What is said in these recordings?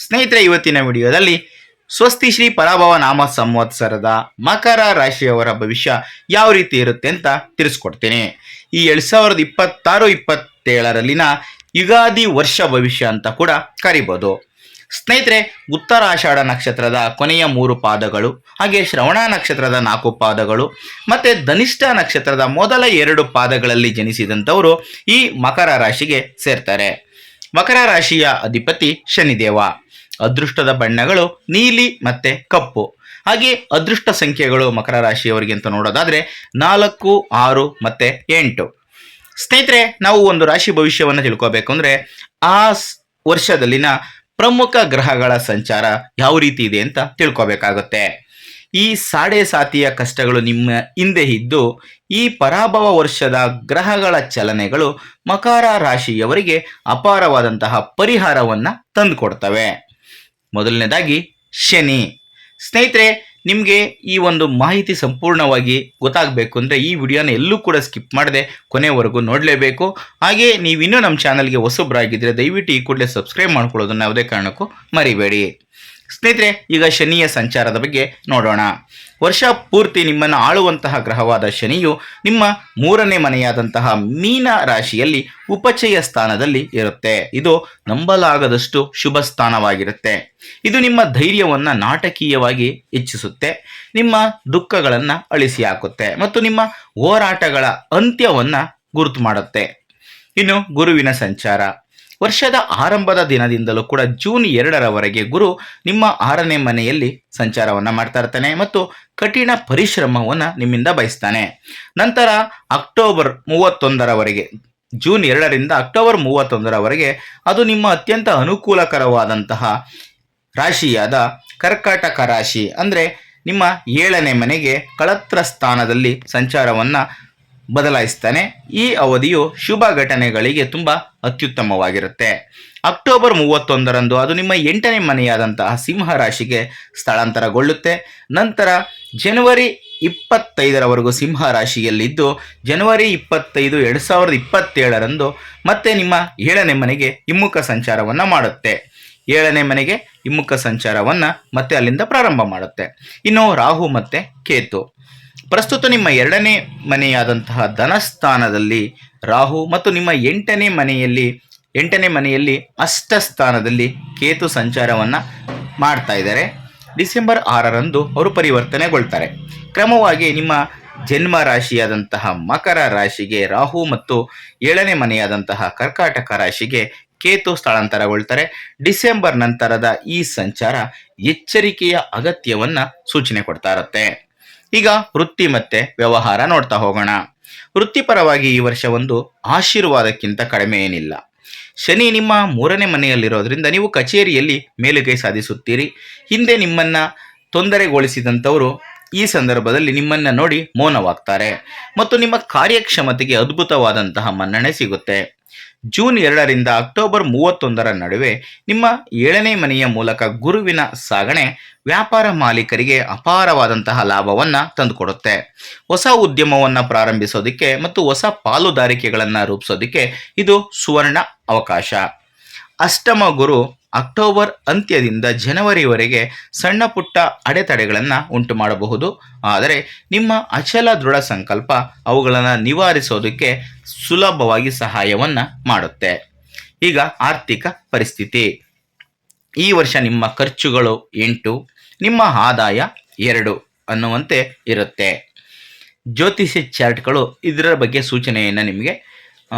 ಸ್ನೇಹಿತರೆ, ಇವತ್ತಿನ ವಿಡಿಯೋದಲ್ಲಿ ಸ್ವಸ್ತಿ ಶ್ರೀ ಪರಾಭವ ನಾಮ ಸಂವತ್ಸರದ ಮಕರ ರಾಶಿಯವರ ಭವಿಷ್ಯ ಯಾವ ರೀತಿ ಇರುತ್ತೆ ಅಂತ ತಿಳಿಸ್ಕೊಡ್ತೀನಿ. ಈ 2026-27ರಲ್ಲಿನ ಯುಗಾದಿ ವರ್ಷ ಭವಿಷ್ಯ ಅಂತ ಕೂಡ ಕರಿಬೋದು. ಸ್ನೇಹಿತರೆ, ಉತ್ತರಾಷಾಢ ನಕ್ಷತ್ರದ ಕೊನೆಯ 3 ಪಾದಗಳು, ಹಾಗೆ ಶ್ರವಣ ನಕ್ಷತ್ರದ 4 ಪಾದಗಳು ಮತ್ತೆ ಧನಿಷ್ಠ ನಕ್ಷತ್ರದ ಮೊದಲ 2 ಪಾದಗಳಲ್ಲಿ ಜನಿಸಿದಂಥವರು ಈ ಮಕರ ರಾಶಿಗೆ ಸೇರ್ತಾರೆ. ಮಕರ ರಾಶಿಯ ಅಧಿಪತಿ ಶನಿದೇವ. ಅದೃಷ್ಟದ ಬಣ್ಣಗಳು ನೀಲಿ ಮತ್ತೆ ಕಪ್ಪು. ಹಾಗೆ ಅದೃಷ್ಟ ಸಂಖ್ಯೆಗಳು ಮಕರ ರಾಶಿಯವರಿಗೆ ಅಂತ ನೋಡೋದಾದ್ರೆ 4, 6 ಮತ್ತೆ 8. ಸ್ನೇಹಿತರೆ, ನಾವು ಒಂದು ರಾಶಿ ಭವಿಷ್ಯವನ್ನು ತಿಳ್ಕೋಬೇಕು ಅಂದ್ರೆ ಆ ವರ್ಷದಲ್ಲಿನ ಪ್ರಮುಖ ಗ್ರಹಗಳ ಸಂಚಾರ ಯಾವ ರೀತಿ ಇದೆ ಅಂತ ತಿಳ್ಕೋಬೇಕಾಗುತ್ತೆ. ಈ ಸಾಡೆ ಸಾತಿಯ ಕಷ್ಟಗಳು ನಿಮ್ಮ ಹಿಂದೆ ಇದ್ದು ಈ ಪರಾಭವ ವರ್ಷದ ಗ್ರಹಗಳ ಚಲನೆಗಳು ಮಕರ ರಾಶಿಯವರಿಗೆ ಅಪಾರವಾದಂತಹ ಪರಿಹಾರವನ್ನ ತಂದುಕೊಡ್ತವೆ. ಮೊದಲನೇದಾಗಿ ಶನಿ. ಸ್ನೇಹಿತರೆ, ನಿಮಗೆ ಈ ಒಂದು ಮಾಹಿತಿ ಸಂಪೂರ್ಣವಾಗಿ ಗೊತ್ತಾಗಬೇಕು ಅಂದರೆ ಈ ವಿಡಿಯೋನ ಎಲ್ಲೂ ಕೂಡ ಸ್ಕಿಪ್ ಮಾಡದೆ ಕೊನೆವರೆಗೂ ನೋಡಲೇಬೇಕು. ಹಾಗೆ ನೀವಿನ್ನೂ ನಮ್ಮ ಚಾನಲ್ಗೆ ಹೊಸಬ್ರಾಗಿದ್ದರೆ ದಯವಿಟ್ಟು ಈ ಕೂಡಲೇ ಸಬ್ಸ್ಕ್ರೈಬ್ ಮಾಡ್ಕೊಳ್ಳೋದನ್ನು ಯಾವುದೇ ಕಾರಣಕ್ಕೂ ಮರಿಬೇಡಿ. ಸ್ನೇಹಿತರೆ, ಈಗ ಶನಿಯ ಸಂಚಾರದ ಬಗ್ಗೆ ನೋಡೋಣ. ವರ್ಷ ಪೂರ್ತಿ ನಿಮ್ಮನ್ನು ಆಳುವಂತಹ ಗ್ರಹವಾದ ಶನಿಯು ನಿಮ್ಮ 3ನೇ ಮನೆಯಾದಂತಹ ಮೀನ ರಾಶಿಯಲ್ಲಿ ಉಪಚಯ ಸ್ಥಾನದಲ್ಲಿ ಇರುತ್ತೆ. ಇದು ನಂಬಲಾಗದಷ್ಟು ಶುಭ ಸ್ಥಾನವಾಗಿರುತ್ತೆ. ಇದು ನಿಮ್ಮ ಧೈರ್ಯವನ್ನು ನಾಟಕೀಯವಾಗಿ ಹೆಚ್ಚಿಸುತ್ತೆ, ನಿಮ್ಮ ದುಃಖಗಳನ್ನು ಅಳಿಸಿ ಹಾಕುತ್ತೆ ಮತ್ತು ನಿಮ್ಮ ಹೋರಾಟಗಳ ಅಂತ್ಯವನ್ನು ಗುರುತು ಮಾಡುತ್ತೆ. ಇನ್ನು ಗುರುವಿನ ಸಂಚಾರ. ವರ್ಷದ ಆರಂಭದ ದಿನದಿಂದಲೂ ಕೂಡ ಜೂನ್ 2ರವರೆಗೆ ಗುರು ನಿಮ್ಮ 6ನೇ ಮನೆಯಲ್ಲಿ ಸಂಚಾರವನ್ನು ಮಾಡ್ತಾ ಇರ್ತಾನೆ ಮತ್ತು ಕಠಿಣ ಪರಿಶ್ರಮವನ್ನು ನಿಮ್ಮಿಂದ ಬಯಸ್ತಾನೆ. ನಂತರ ಅಕ್ಟೋಬರ್ 31ರವರೆಗೆ, ಜೂನ್ 2ರಿಂದ ಅಕ್ಟೋಬರ್ 31ರವರೆಗೆ ಅದು ನಿಮ್ಮ ಅತ್ಯಂತ ಅನುಕೂಲಕರವಾದಂತಹ ರಾಶಿಯಾದ ಕರ್ಕಾಟಕ ರಾಶಿ ಅಂದರೆ ನಿಮ್ಮ 7ನೇ ಮನೆಗೆ ಕಳತ್ರ ಸ್ಥಾನದಲ್ಲಿ ಸಂಚಾರವನ್ನು ಬದಲಾಯಿಸ್ತಾನೆ. ಈ ಅವಧಿಯು ಶುಭ ಘಟನೆಗಳಿಗೆ ತುಂಬ ಅತ್ಯುತ್ತಮವಾಗಿರುತ್ತೆ. ಅಕ್ಟೋಬರ್ 31ರಂದು ಅದು ನಿಮ್ಮ 8ನೇ ಮನೆಯಾದಂತಹ ಸಿಂಹ ರಾಶಿಗೆ ಸ್ಥಳಾಂತರಗೊಳ್ಳುತ್ತೆ. ನಂತರ ಜನವರಿ 25ರವರೆಗೂ ಸಿಂಹ ರಾಶಿಯಲ್ಲಿದ್ದು ಜನವರಿ 25, 2027ರಂದು ಮತ್ತೆ ನಿಮ್ಮ 7ನೇ ಮನೆಗೆ ಹಿಮ್ಮುಖ ಸಂಚಾರವನ್ನು ಮಾಡುತ್ತೆ. 7ನೇ ಮನೆಗೆ ಹಿಮ್ಮುಖ ಸಂಚಾರವನ್ನು ಮತ್ತೆ ಅಲ್ಲಿಂದ ಪ್ರಾರಂಭ ಮಾಡುತ್ತೆ. ಇನ್ನು ರಾಹು ಮತ್ತೆ ಕೇತು. ಪ್ರಸ್ತುತ ನಿಮ್ಮ 2ನೇ ಮನೆಯಾದಂತಹ ಧನಸ್ಥಾನದಲ್ಲಿ ರಾಹು ಮತ್ತು ನಿಮ್ಮ 8ನೇ ಮನೆಯಲ್ಲಿ ಅಷ್ಟ ಸ್ಥಾನದಲ್ಲಿ ಕೇತು ಸಂಚಾರವನ್ನು ಮಾಡ್ತಾ ಇದ್ದಾರೆ. ಡಿಸೆಂಬರ್ 6ರಂದು ಅವರು ಪರಿವರ್ತನೆಗೊಳ್ತಾರೆ. ಕ್ರಮವಾಗಿ ನಿಮ್ಮ ಜನ್ಮ ರಾಶಿಯಾದಂತಹ ಮಕರ ರಾಶಿಗೆ ರಾಹು ಮತ್ತು 7ನೇ ಮನೆಯಾದಂತಹ ಕರ್ಕಾಟಕ ರಾಶಿಗೆ ಕೇತು ಸ್ಥಳಾಂತರಗೊಳ್ತಾರೆ. ಡಿಸೆಂಬರ್ ನಂತರದ ಈ ಸಂಚಾರ ಎಚ್ಚರಿಕೆಯ ಅಗತ್ಯವನ್ನು ಸೂಚನೆ ಕೊಡ್ತಾ ಇರುತ್ತೆ. ಈಗ ವೃತ್ತಿ ಮತ್ತೆ ವ್ಯವಹಾರ ನೋಡ್ತಾ ಹೋಗೋಣ. ವೃತ್ತಿಪರವಾಗಿ ಈ ವರ್ಷ ಒಂದು ಆಶೀರ್ವಾದಕ್ಕಿಂತ ಕಡಿಮೆ ಏನಿಲ್ಲ. ಶನಿ ನಿಮ್ಮ 3ನೇ ಮನೆಯಲ್ಲಿರೋದ್ರಿಂದ ನೀವು ಕಚೇರಿಯಲ್ಲಿ ಮೇಲುಗೈ ಸಾಧಿಸುತ್ತೀರಿ. ಹಿಂದೆ ನಿಮ್ಮನ್ನ ತೊಂದರೆಗೊಳಿಸಿದಂಥವರು ಈ ಸಂದರ್ಭದಲ್ಲಿ ನಿಮ್ಮನ್ನ ನೋಡಿ ಮೌನವಾಗ್ತಾರೆ ಮತ್ತು ನಿಮ್ಮ ಕಾರ್ಯಕ್ಷಮತೆಗೆ ಅದ್ಭುತವಾದಂತಹ ಮನ್ನಣೆ ಸಿಗುತ್ತೆ. ಜೂನ್ 2ರಿಂದ ಅಕ್ಟೋಬರ್ 31ರ ನಡುವೆ ನಿಮ್ಮ 7ನೇ ಮನೆಯ ಮೂಲಕ ಗುರುವಿನ ಸಾಗಣೆ ವ್ಯಾಪಾರ ಮಾಲೀಕರಿಗೆ ಅಪಾರವಾದಂತಹ ಲಾಭವನ್ನು ತಂದುಕೊಡುತ್ತೆ. ಹೊಸ ಉದ್ಯಮವನ್ನು ಪ್ರಾರಂಭಿಸೋದಕ್ಕೆ ಮತ್ತು ಹೊಸ ಪಾಲುದಾರಿಕೆಗಳನ್ನು ರೂಪಿಸೋದಕ್ಕೆ ಇದು ಸುವರ್ಣ ಅವಕಾಶ. ಅಷ್ಟಮ ಗುರು ಅಕ್ಟೋಬರ್ ಅಂತ್ಯದಿಂದ ಜನವರಿವರೆಗೆ ಸಣ್ಣ ಪುಟ್ಟ ಅಡೆತಡೆಗಳನ್ನು ಉಂಟು ಮಾಡಬಹುದು. ಆದರೆ ನಿಮ್ಮ ಅಚಲ ದೃಢ ಸಂಕಲ್ಪ ಅವುಗಳನ್ನು ನಿವಾರಿಸೋದಕ್ಕೆ ಸುಲಭವಾಗಿ ಸಹಾಯವನ್ನು ಮಾಡುತ್ತೆ. ಈಗ ಆರ್ಥಿಕ ಪರಿಸ್ಥಿತಿ. ಈ ವರ್ಷ ನಿಮ್ಮ ಖರ್ಚುಗಳು 8, ನಿಮ್ಮ ಆದಾಯ 2 ಅನ್ನುವಂತೆ ಇರುತ್ತೆ. ಜ್ಯೋತಿಷ್ಯ ಚಾರ್ಟ್ಗಳು ಇದರ ಬಗ್ಗೆ ಸೂಚನೆಯನ್ನು ನಿಮಗೆ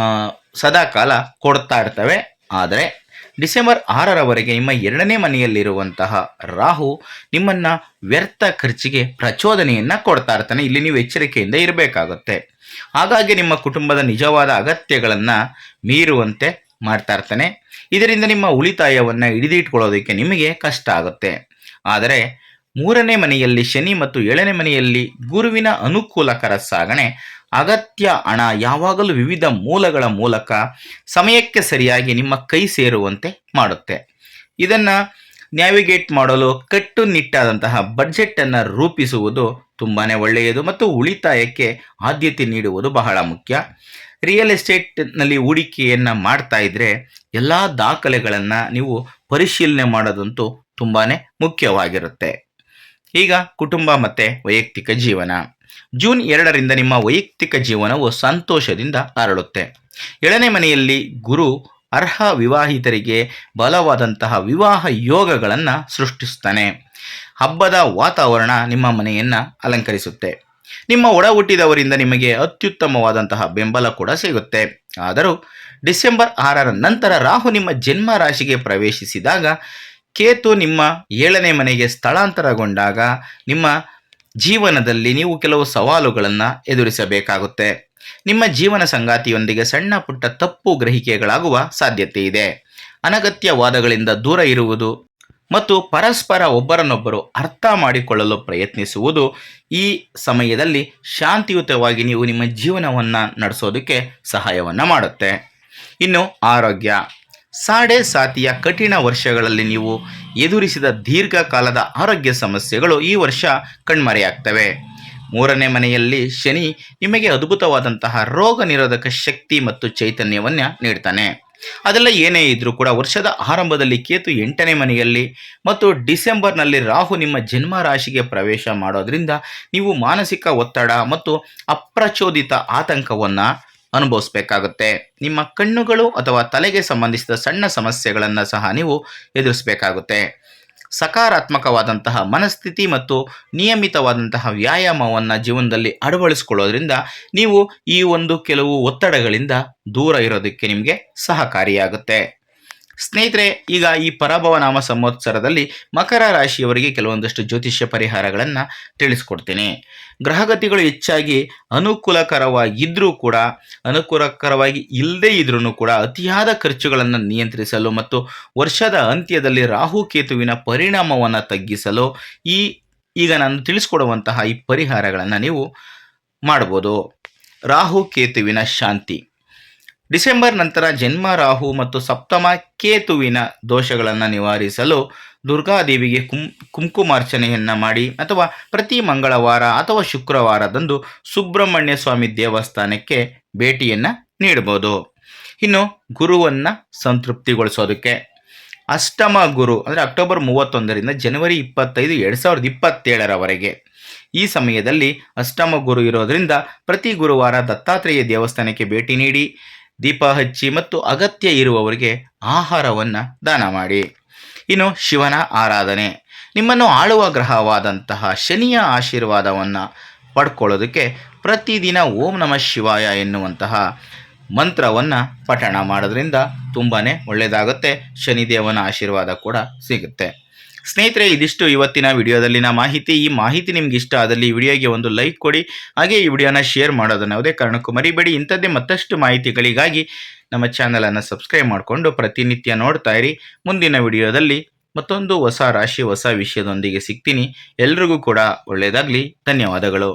ಸದಾಕಾಲ ಕೊಡ್ತಾ ಇರ್ತವೆ. ಆದರೆ ಡಿಸೆಂಬರ್ 6ರವರೆಗೆ ನಿಮ್ಮ 2ನೇ ಮನೆಯಲ್ಲಿರುವಂತಹ ರಾಹು ನಿಮ್ಮನ್ನು ವ್ಯರ್ಥ ಖರ್ಚಿಗೆ ಪ್ರಚೋದನೆಯನ್ನು ಕೊಡ್ತಾ ಇರ್ತಾನೆ. ಇಲ್ಲಿ ನೀವು ಎಚ್ಚರಿಕೆಯಿಂದ ಇರಬೇಕಾಗುತ್ತೆ. ಹಾಗಾಗಿ ನಿಮ್ಮ ಕುಟುಂಬದ ನಿಜವಾದ ಅಗತ್ಯಗಳನ್ನು ಮೀರುವಂತೆ ಮಾಡ್ತಾ ಇರ್ತಾನೆ. ಇದರಿಂದ ನಿಮ್ಮ ಉಳಿತಾಯವನ್ನು ಹಿಡಿದಿಟ್ಕೊಳ್ಳೋದಕ್ಕೆ ನಿಮಗೆ ಕಷ್ಟ ಆಗುತ್ತೆ. ಆದರೆ 3ನೇ ಮನೆಯಲ್ಲಿ ಶನಿ ಮತ್ತು 7ನೇ ಮನೆಯಲ್ಲಿ ಗುರುವಿನ ಅನುಕೂಲಕರ ಸಾಗಣೆ ಅಗತ್ಯ ಹಣ ಯಾವಾಗಲೂ ವಿವಿಧ ಮೂಲಗಳ ಮೂಲಕ ಸಮಯಕ್ಕೆ ಸರಿಯಾಗಿ ನಿಮ್ಮ ಕೈ ಸೇರುವಂತೆ ಮಾಡುತ್ತೆ. ಇದನ್ನು ನ್ಯಾವಿಗೇಟ್ ಮಾಡಲು ಕಟ್ಟುನಿಟ್ಟಾದಂತಹ ಬಡ್ಜೆಟನ್ನು ರೂಪಿಸುವುದು ತುಂಬಾ ಒಳ್ಳೆಯದು ಮತ್ತು ಉಳಿತಾಯಕ್ಕೆ ಆದ್ಯತೆ ನೀಡುವುದು ಬಹಳ ಮುಖ್ಯ. ರಿಯಲ್ ಎಸ್ಟೇಟ್ನಲ್ಲಿ ಹೂಡಿಕೆಯನ್ನು ಮಾಡ್ತಾ ಇದ್ದರೆ ಎಲ್ಲ ದಾಖಲೆಗಳನ್ನು ನೀವು ಪರಿಶೀಲನೆ ಮಾಡೋದಂತೂ ತುಂಬಾ ಮುಖ್ಯವಾಗಿರುತ್ತೆ. ಈಗ ಕುಟುಂಬ ಮತ್ತು ವೈಯಕ್ತಿಕ ಜೀವನ. ಜೂನ್ 2ರಿಂದ ನಿಮ್ಮ ವೈಯಕ್ತಿಕ ಜೀವನವು ಸಂತೋಷದಿಂದ ಅರಳುತ್ತೆ. 7ನೇ ಮನೆಯಲ್ಲಿ ಗುರು ಅರ್ಹ ವಿವಾಹಿತರಿಗೆ ಬಲವಾದಂತಹ ವಿವಾಹ ಯೋಗಗಳನ್ನು ಸೃಷ್ಟಿಸ್ತಾನೆ. ಹಬ್ಬದ ವಾತಾವರಣ ನಿಮ್ಮ ಮನೆಯನ್ನು ಅಲಂಕರಿಸುತ್ತೆ. ನಿಮ್ಮ ಒಡ ಹುಟ್ಟಿದವರಿಂದ ನಿಮಗೆ ಅತ್ಯುತ್ತಮವಾದಂತಹ ಬೆಂಬಲ ಕೂಡ ಸಿಗುತ್ತೆ. ಆದರೂ ಡಿಸೆಂಬರ್ 6ರ ನಂತರ ರಾಹು ನಿಮ್ಮ ಜನ್ಮ ರಾಶಿಗೆ ಪ್ರವೇಶಿಸಿದಾಗ, ಕೇತು ನಿಮ್ಮ 7ನೇ ಮನೆಗೆ ಸ್ಥಳಾಂತರಗೊಂಡಾಗ ನಿಮ್ಮ ಜೀವನದಲ್ಲಿ ನೀವು ಕೆಲವು ಸವಾಲುಗಳನ್ನು ಎದುರಿಸಬೇಕಾಗುತ್ತೆ. ನಿಮ್ಮ ಜೀವನ ಸಂಗಾತಿಯೊಂದಿಗೆ ಸಣ್ಣ ಪುಟ್ಟ ತಪ್ಪು ಗ್ರಹಿಕೆಗಳಾಗುವ ಸಾಧ್ಯತೆ ಇದೆ. ಅನಗತ್ಯ ವಾದಗಳಿಂದ ದೂರ ಇರುವುದು ಮತ್ತು ಪರಸ್ಪರ ಒಬ್ಬರನ್ನೊಬ್ಬರು ಅರ್ಥ ಮಾಡಿಕೊಳ್ಳಲು ಪ್ರಯತ್ನಿಸುವುದು ಈ ಸಮಯದಲ್ಲಿ ಶಾಂತಿಯುತವಾಗಿ ನೀವು ನಿಮ್ಮ ಜೀವನವನ್ನು ನಡೆಸೋದಕ್ಕೆ ಸಹಾಯವನ್ನು ಮಾಡುತ್ತೆ. ಇನ್ನು ಆರೋಗ್ಯ. ಸಾಡೆ ಸಾತಿಯ ಕಠಿಣ ವರ್ಷಗಳಲ್ಲಿ ನೀವು ಎದುರಿಸಿದ ದೀರ್ಘಕಾಲದ ಆರೋಗ್ಯ ಸಮಸ್ಯೆಗಳು ಈ ವರ್ಷ ಕಣ್ಮರೆಯಾಗ್ತವೆ. 3ನೇ ಮನೆಯಲ್ಲಿ ಶನಿ ನಿಮಗೆ ಅದ್ಭುತವಾದಂತಹ ರೋಗ ನಿರೋಧಕ ಶಕ್ತಿ ಮತ್ತು ಚೈತನ್ಯವನ್ನು ನೀಡ್ತಾನೆ. ಅದೆಲ್ಲ ಏನೇ ಇದ್ರೂ ಕೂಡ ವರ್ಷದ ಆರಂಭದಲ್ಲಿ ಕೇತು 8ನೇ ಮನೆಯಲ್ಲಿ ಮತ್ತು ಡಿಸೆಂಬರ್ನಲ್ಲಿ ರಾಹು ನಿಮ್ಮ ಜನ್ಮ ರಾಶಿಗೆ ಪ್ರವೇಶ ಮಾಡೋದ್ರಿಂದ ನೀವು ಮಾನಸಿಕ ಒತ್ತಡ ಮತ್ತು ಅಪ್ರಚೋದಿತ ಆತಂಕವನ್ನು ಅನುಭವಿಸಬೇಕಾಗುತ್ತೆ. ನಿಮ್ಮ ಕಣ್ಣುಗಳು ಅಥವಾ ತಲೆಗೆ ಸಂಬಂಧಿಸಿದ ಸಣ್ಣ ಸಮಸ್ಯೆಗಳನ್ನು ಸಹ ನೀವು ಎದುರಿಸಬೇಕಾಗುತ್ತೆ. ಸಕಾರಾತ್ಮಕವಾದಂತಹ ಮನಸ್ಥಿತಿ ಮತ್ತು ನಿಯಮಿತವಾದಂತಹ ವ್ಯಾಯಾಮವನ್ನು ಜೀವನದಲ್ಲಿ ಅಳವಡಿಸಿಕೊಳ್ಳೋದ್ರಿಂದ ನೀವು ಈ ಕೆಲವು ಒತ್ತಡಗಳಿಂದ ದೂರ ಇರೋದಕ್ಕೆ ನಿಮಗೆ ಸಹಕಾರಿಯಾಗುತ್ತೆ. ಸ್ನೇಹಿತರೆ, ಈಗ ಈ ಪರಾಭವ ನಾಮ ಸಂವತ್ಸರದಲ್ಲಿ ಮಕರ ರಾಶಿಯವರಿಗೆ ಕೆಲವೊಂದಷ್ಟು ಜ್ಯೋತಿಷ್ಯ ಪರಿಹಾರಗಳನ್ನು ತಿಳಿಸ್ಕೊಡ್ತೀನಿ. ಗ್ರಹಗತಿಗಳು ಹೆಚ್ಚಾಗಿ ಅನುಕೂಲಕರವಾಗಿ ಇಲ್ಲದೇ ಇದ್ರೂ ಕೂಡ ಅತಿಯಾದ ಖರ್ಚುಗಳನ್ನು ನಿಯಂತ್ರಿಸಲು ಮತ್ತು ವರ್ಷದ ಅಂತ್ಯದಲ್ಲಿ ರಾಹುಕೇತುವಿನ ಪರಿಣಾಮವನ್ನು ತಗ್ಗಿಸಲು ಈಗ ನಾನು ತಿಳಿಸ್ಕೊಡುವಂತಹ ಈ ಪರಿಹಾರಗಳನ್ನು ನೀವು ಮಾಡ್ಬೋದು. ರಾಹುಕೇತುವಿನ ಶಾಂತಿ. ಡಿಸೆಂಬರ್ ನಂತರ ಜನ್ಮ ರಾಹು ಮತ್ತು ಸಪ್ತಮ ಕೇತುವಿನ ದೋಷಗಳನ್ನು ನಿವಾರಿಸಲು ದುರ್ಗಾದೇವಿಗೆ ಕುಂಕುಮಾರ್ಚನೆಯನ್ನು ಮಾಡಿ ಅಥವಾ ಪ್ರತಿ ಮಂಗಳವಾರ ಅಥವಾ ಶುಕ್ರವಾರದಂದು ಸುಬ್ರಹ್ಮಣ್ಯ ಸ್ವಾಮಿ ದೇವಸ್ಥಾನಕ್ಕೆ ಭೇಟಿಯನ್ನು ನೀಡಬಹುದು. ಇನ್ನು ಗುರುವನ್ನು ಸಂತೃಪ್ತಿಗೊಳಿಸೋದಕ್ಕೆ ಅಷ್ಟಮ ಗುರು ಅಂದರೆ ಅಕ್ಟೋಬರ್ 31ರಿಂದ ಜನವರಿ 25, 2027ರವರೆಗೆ ಈ ಸಮಯದಲ್ಲಿ ಅಷ್ಟಮ ಗುರು ಇರೋದರಿಂದ ಪ್ರತಿ ಗುರುವಾರ ದತ್ತಾತ್ರೇಯ ದೇವಸ್ಥಾನಕ್ಕೆ ಭೇಟಿ ನೀಡಿ ದೀಪ ಹಚ್ಚಿ ಮತ್ತು ಅಗತ್ಯ ಇರುವವರಿಗೆ ಆಹಾರವನ್ನು ದಾನ ಮಾಡಿ. ಇನ್ನು ಶಿವನ ಆರಾಧನೆ. ನಿಮ್ಮನ್ನು ಆಳುವ ಗ್ರಹವಾದಂತಹ ಶನಿಯ ಆಶೀರ್ವಾದವನ್ನು ಪಡ್ಕೊಳ್ಳೋದಕ್ಕೆ ಪ್ರತಿದಿನ ಓಂ ನಮಃ ಶಿವಾಯ ಎನ್ನುವಂತಹ ಮಂತ್ರವನ್ನು ಪಠಣ ಮಾಡೋದ್ರಿಂದ ತುಂಬಾ ಒಳ್ಳೆಯದಾಗುತ್ತೆ. ಶನಿದೇವನ ಆಶೀರ್ವಾದ ಕೂಡ ಸಿಗುತ್ತೆ. ಸ್ನೇಹಿತರೆ, ಇದಿಷ್ಟು ಇವತ್ತಿನ ವಿಡಿಯೋದಲ್ಲಿನ ಮಾಹಿತಿ. ಈ ಮಾಹಿತಿ ನಿಮ್ಗೆ ಇಷ್ಟ ಆದಲ್ಲಿ ಈ ವಿಡಿಯೋಗೆ ಒಂದು ಲೈಕ್ ಕೊಡಿ. ಹಾಗೆ ಈ ವಿಡಿಯೋನ ಶೇರ್ ಮಾಡೋದನ್ನು ಯಾವುದೇ ಕಾರಣಕ್ಕೂ ಮರಿಬೇಡಿ. ಇಂಥದ್ದೇ ಮತ್ತಷ್ಟು ಮಾಹಿತಿಗಳಿಗಾಗಿ ನಮ್ಮ ಚಾನಲನ್ನು ಸಬ್ಸ್ಕ್ರೈಬ್ ಮಾಡಿಕೊಂಡು ಪ್ರತಿನಿತ್ಯ ನೋಡ್ತಾ ಇರಿ. ಮುಂದಿನ ವಿಡಿಯೋದಲ್ಲಿ ಮತ್ತೊಂದು ಹೊಸ ರಾಶಿ ಹೊಸ ವಿಷಯದೊಂದಿಗೆ ಸಿಗ್ತೀನಿ. ಎಲ್ರಿಗೂ ಕೂಡ ಒಳ್ಳೆಯದಾಗಲಿ. ಧನ್ಯವಾದಗಳು.